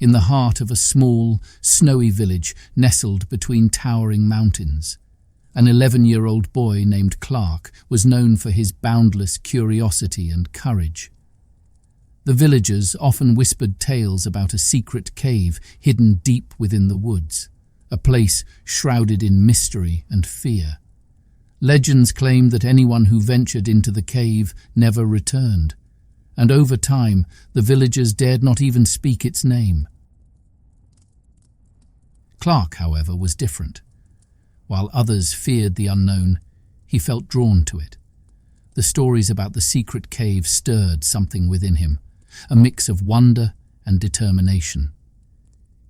in the heart of a small, snowy village nestled between towering mountains. An 11-year-old boy named Clark was known for his boundless curiosity and courage. The villagers often whispered tales about a secret cave hidden deep within the woods, a place shrouded in mystery and fear. Legends claimed that anyone who ventured into the cave never returned, and over time the villagers dared not even speak its name. Clark, however, was different. While others feared the unknown, he felt drawn to it. The stories about the secret cave stirred something within him, a mix of wonder and determination.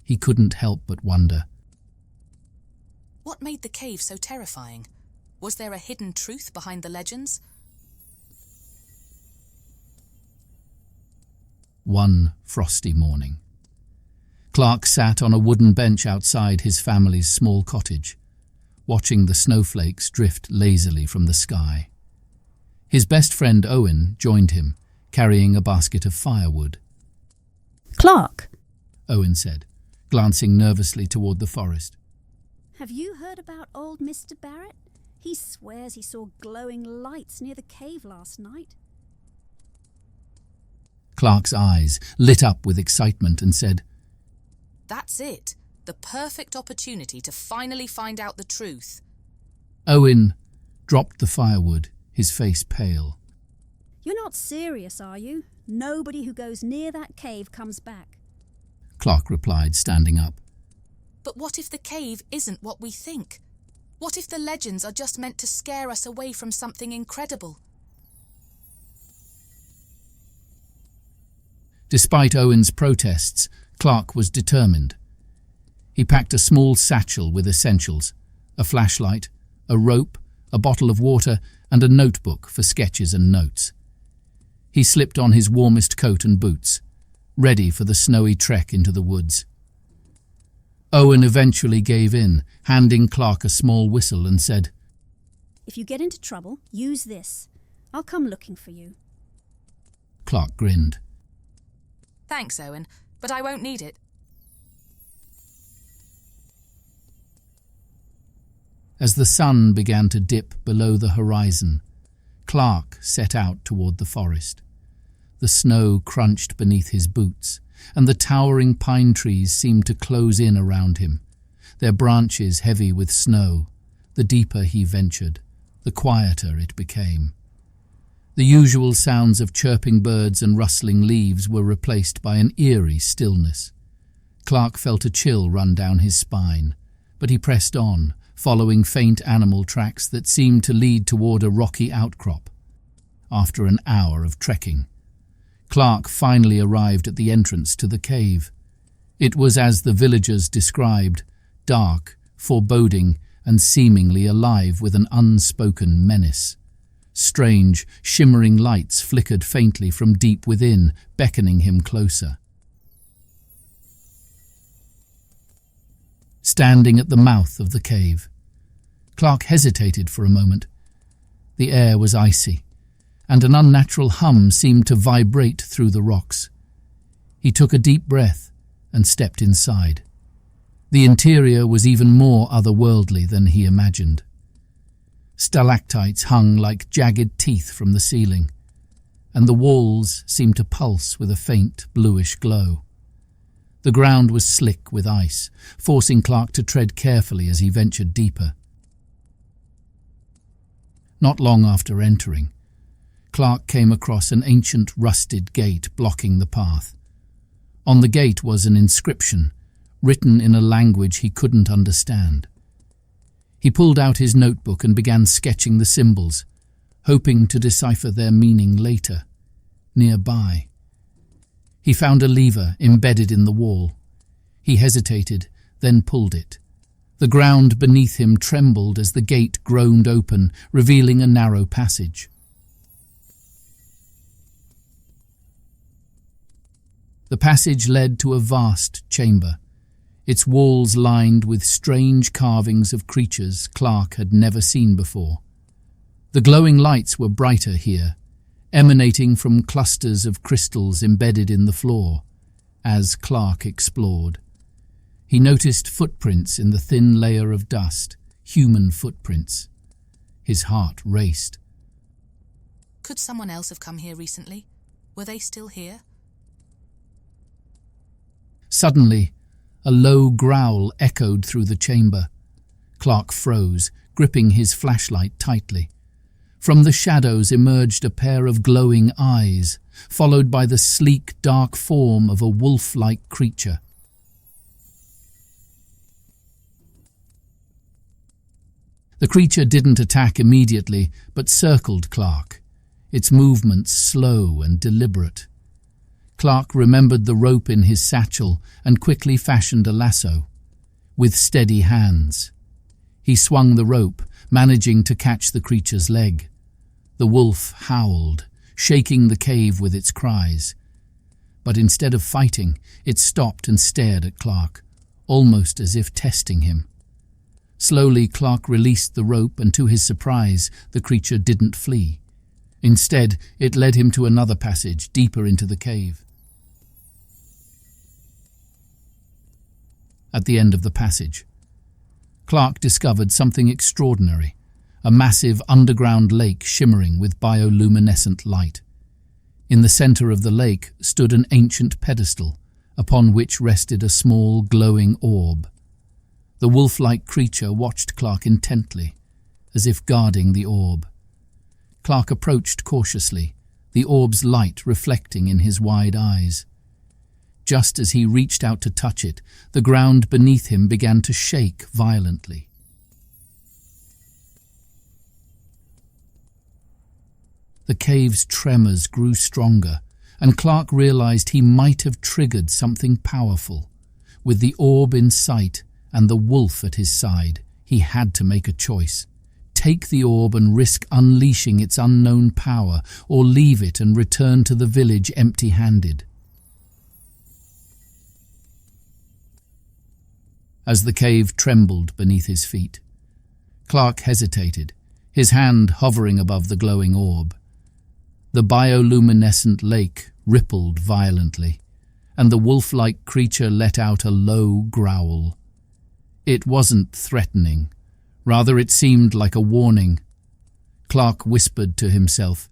He couldn't help but wonder. What made the cave so terrifying? Was there a hidden truth behind the legends? One frosty morning, Clark sat on a wooden bench outside his family's small cottage, watching the snowflakes drift lazily from the sky. His best friend Owen joined him, carrying a basket of firewood. "Clark," Owen said, glancing nervously toward the forest. "have you heard about old Mr. Barrett? He swears he saw glowing lights near the cave last night." Clark's eyes lit up with excitement and said, That's it. The perfect opportunity to finally find out the truth. Owen dropped the firewood, his face pale. "You're not serious, are you? Nobody who goes near that cave comes back." Clark replied, standing up. But what if the cave isn't what we think? What if the legends are just meant to scare us away from something incredible? Despite Owen's protests, Clark was determined. He packed a small satchel with essentials, a flashlight, a rope, a bottle of water, and a notebook for sketches and notes. He slipped on his warmest coat and boots, ready for the snowy trek into the woods. Owen eventually gave in, handing Clark a small whistle and said, "If you get into trouble, use this. I'll come looking for you." Clark grinned. Thanks, Owen, but I won't need it. As the sun began to dip below the horizon, Clark set out toward the forest. The snow crunched beneath his boots, and the towering pine trees seemed to close in around him, their branches heavy with snow. The deeper he ventured, the quieter it became. The usual sounds of chirping birds and rustling leaves were replaced by an eerie stillness. Clark felt a chill run down his spine, but he pressed on, following faint animal tracks that seemed to lead toward a rocky outcrop. After an hour of trekking, Clark finally arrived at the entrance to the cave. It was as the villagers described, dark, foreboding, and seemingly alive with an unspoken menace. Strange, shimmering lights flickered faintly from deep within, beckoning him closer. Standing at the mouth of the cave, Clark hesitated for a moment. The air was icy, and an unnatural hum seemed to vibrate through the rocks. He took a deep breath and stepped inside. The interior was even more otherworldly than he imagined. Stalactites hung like jagged teeth from the ceiling, and the walls seemed to pulse with a faint bluish glow. The ground was slick with ice, forcing Clark to tread carefully as he ventured deeper. Not long after entering, Clark came across an ancient rusted gate blocking the path. On the gate was an inscription, written in a language he couldn't understand. He pulled out his notebook and began sketching the symbols, hoping to decipher their meaning later. Nearby, he found a lever embedded in the wall. He hesitated, then pulled it. The ground beneath him trembled as the gate groaned open, revealing a narrow passage. The passage led to a vast chamber, its walls lined with strange carvings of creatures Clark had never seen before. The glowing lights were brighter here, emanating from clusters of crystals embedded in the floor, as Clark explored. He noticed footprints in the thin layer of dust, human footprints. His heart raced. Could someone else have come here recently? Were they still here? Suddenly, a low growl echoed through the chamber. Clark froze, gripping his flashlight tightly. From the shadows emerged a pair of glowing eyes, followed by the sleek, dark form of a wolf-like creature. The creature didn't attack immediately, but circled Clark, its movements slow and deliberate. Clark remembered the rope in his satchel and quickly fashioned a lasso. With steady hands, he swung the rope, managing to catch the creature's leg. The wolf howled, shaking the cave with its cries. But instead of fighting, it stopped and stared at Clark, almost as if testing him. Slowly, Clark released the rope, and to his surprise, the creature didn't flee. Instead, it led him to another passage, deeper into the cave. At the end of the passage, Clark discovered something extraordinary, a massive underground lake shimmering with bioluminescent light. In the center of the lake stood an ancient pedestal, upon which rested a small glowing orb. The wolf-like creature watched Clark intently, as if guarding the orb. Clark approached cautiously, the orb's light reflecting in his wide eyes. Just as he reached out to touch it, the ground beneath him began to shake violently. The cave's tremors grew stronger, and Clark realized he might have triggered something powerful. With the orb in sight and the wolf at his side, he had to make a choice. Take the orb and risk unleashing its unknown power, or leave it and return to the village empty-handed. As the cave trembled beneath his feet, Clark hesitated, his hand hovering above the glowing orb. The bioluminescent lake rippled violently, and the wolf-like creature let out a low growl. It wasn't threatening. Rather, it seemed like a warning. Clark whispered to himself,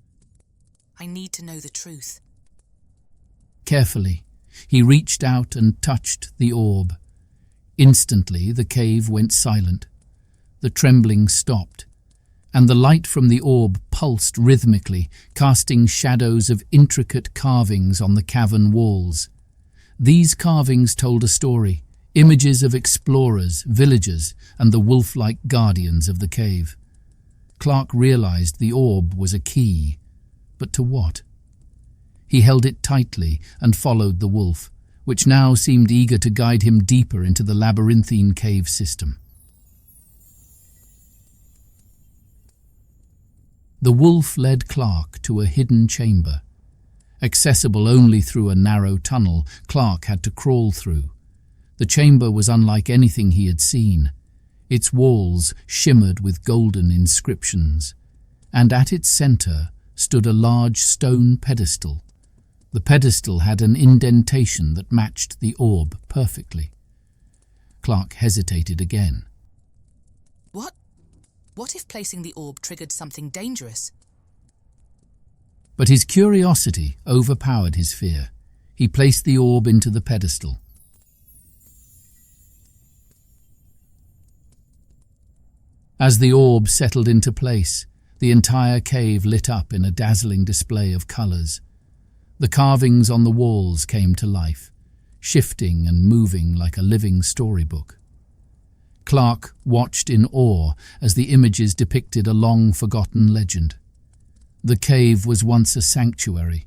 I need to know the truth. Carefully, he reached out and touched the orb. Instantly, the cave went silent. The trembling stopped, and the light from the orb pulsed rhythmically, casting shadows of intricate carvings on the cavern walls. These carvings told a story, images of explorers, villagers, and the wolf-like guardians of the cave. Clark realized the orb was a key, but to what? He held it tightly and followed the wolf, which now seemed eager to guide him deeper into the labyrinthine cave system. The wolf led Clark to a hidden chamber. Accessible only through a narrow tunnel, Clark had to crawl through. The chamber was unlike anything he had seen. Its walls shimmered with golden inscriptions, and at its center stood a large stone pedestal. The pedestal had an indentation that matched the orb perfectly. Clark hesitated again. What if placing the orb triggered something dangerous? But his curiosity overpowered his fear. He placed the orb into the pedestal. As the orb settled into place, the entire cave lit up in a dazzling display of colors. The carvings on the walls came to life, shifting and moving like a living storybook. Clark watched in awe as the images depicted a long-forgotten legend. The cave was once a sanctuary,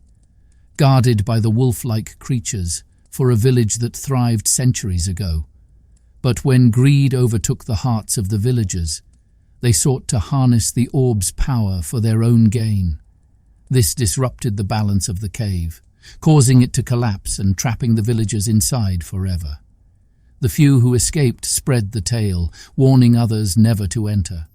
guarded by the wolf-like creatures for a village that thrived centuries ago. But when greed overtook the hearts of the villagers, they sought to harness the orb's power for their own gain. This disrupted the balance of the cave, causing it to collapse and trapping the villagers inside forever. The few who escaped spread the tale, warning others never to enter.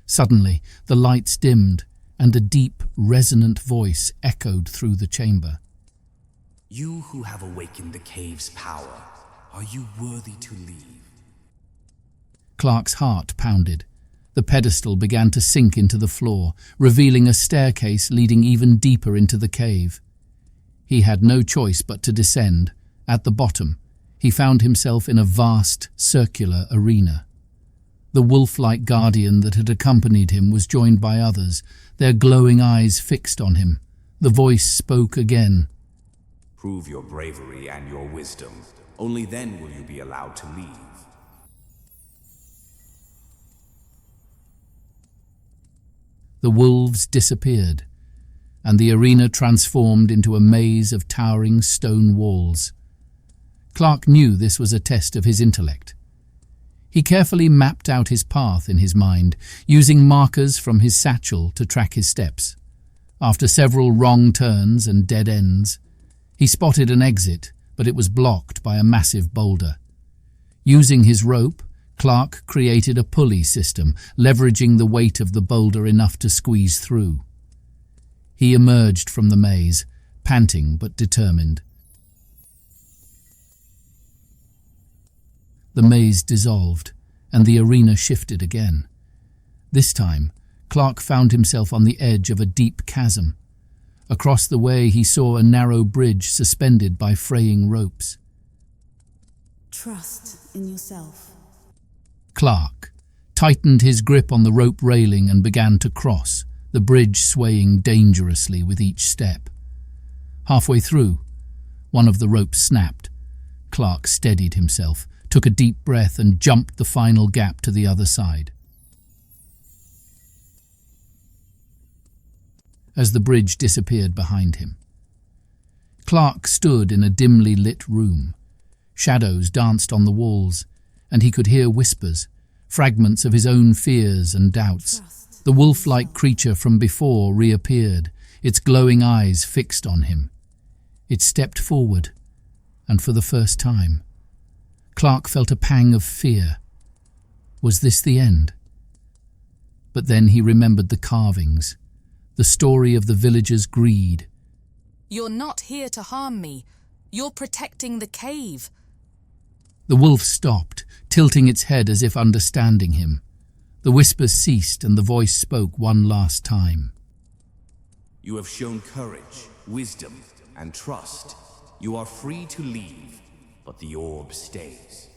Suddenly, the lights dimmed, and a deep, resonant voice echoed through the chamber. You who have awakened the cave's power, are you worthy to leave? Clark's heart pounded. The pedestal began to sink into the floor, revealing a staircase leading even deeper into the cave. He had no choice but to descend. At the bottom, he found himself in a vast, circular arena. The wolf-like guardian that had accompanied him was joined by others, their glowing eyes fixed on him. The voice spoke again. Prove your bravery and your wisdom. Only then will you be allowed to leave. The wolves disappeared, and the arena transformed into a maze of towering stone walls. Clark knew this was a test of his intellect. He carefully mapped out his path in his mind, using markers from his satchel to track his steps. After several wrong turns and dead ends, he spotted an exit, but it was blocked by a massive boulder. Using his rope, Clark created a pulley system, leveraging the weight of the boulder enough to squeeze through. He emerged from the maze, panting but determined. The maze dissolved, and the arena shifted again. This time, Clark found himself on the edge of a deep chasm. Across the way he saw a narrow bridge suspended by fraying ropes. Trust in yourself. Clark tightened his grip on the rope railing and began to cross, the bridge swaying dangerously with each step. Halfway through, one of the ropes snapped. Clark steadied himself, took a deep breath and jumped the final gap to the other side. As the bridge disappeared behind him, Clark stood in a dimly lit room. Shadows danced on the walls, and he could hear whispers, fragments of his own fears and doubts. The wolf-like creature from before reappeared, its glowing eyes fixed on him. It stepped forward, and for the first time, Clark felt a pang of fear. Was this the end? But then he remembered the carvings, the story of the villagers' greed. You're not here to harm me. You're protecting the cave. The wolf stopped, tilting its head as if understanding him. The whispers ceased and the voice spoke one last time. You have shown courage, wisdom, and trust. You are free to leave, but the orb stays.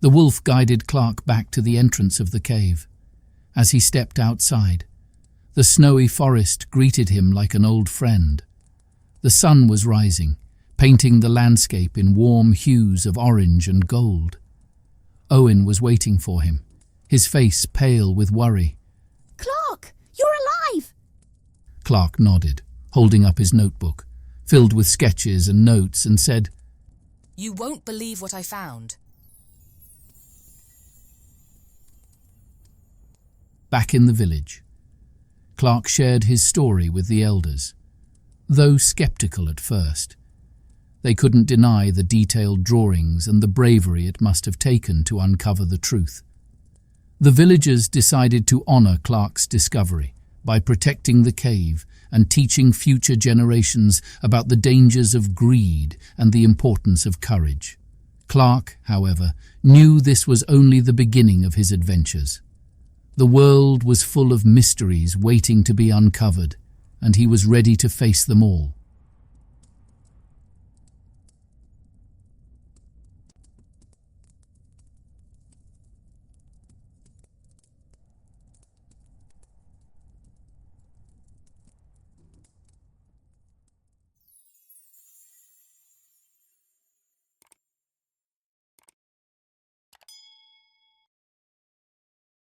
The wolf guided Clark back to the entrance of the cave. As he stepped outside, the snowy forest greeted him like an old friend. The sun was rising, painting the landscape in warm hues of orange and gold. Owen was waiting for him, his face pale with worry. Clark, you're alive! Clark nodded, holding up his notebook, filled with sketches and notes, and said, You won't believe what I found. Back in the village, Clark shared his story with the elders. Though skeptical at first, they couldn't deny the detailed drawings and the bravery it must have taken to uncover the truth. The villagers decided to honor Clark's discovery by protecting the cave and teaching future generations about the dangers of greed and the importance of courage. Clark, however, knew this was only the beginning of his adventures. The world was full of mysteries waiting to be uncovered, and he was ready to face them all.